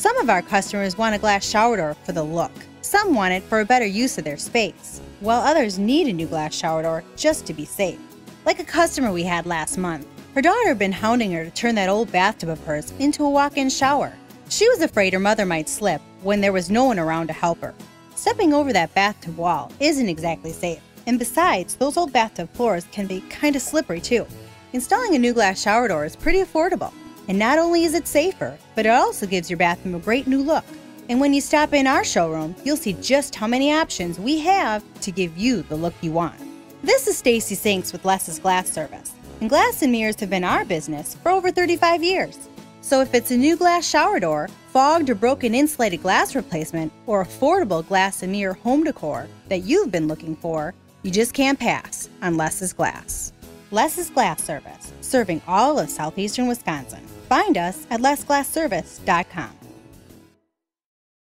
Some of our customers want a glass shower door for the look. Some want it for a better use of their space, while others need a new glass shower door just to be safe. Like a customer we had last month. Her daughter had been hounding her to turn that old bathtub of hers into a walk-in shower. She was afraid her mother might slip when there was no one around to help her. Stepping over that bathtub wall isn't exactly safe, and besides, those old bathtub floors can be kinda slippery too. Installing a new glass shower door is pretty affordable, and not only is it safer, but it also gives your bathroom a great new look. And when you stop in our showroom, you'll see just how many options we have to give you the look you want. This is Stacy Sinks with Les's Glass Service, and glass and mirrors have been our business for over 35 years. So if it's a new glass shower door, fogged or broken insulated glass replacement, or affordable glass and mirror home decor that you've been looking for, you just can't pass on Les's Glass. Les's Glass Service, serving all of southeastern Wisconsin. Find us at lesglassservice.com.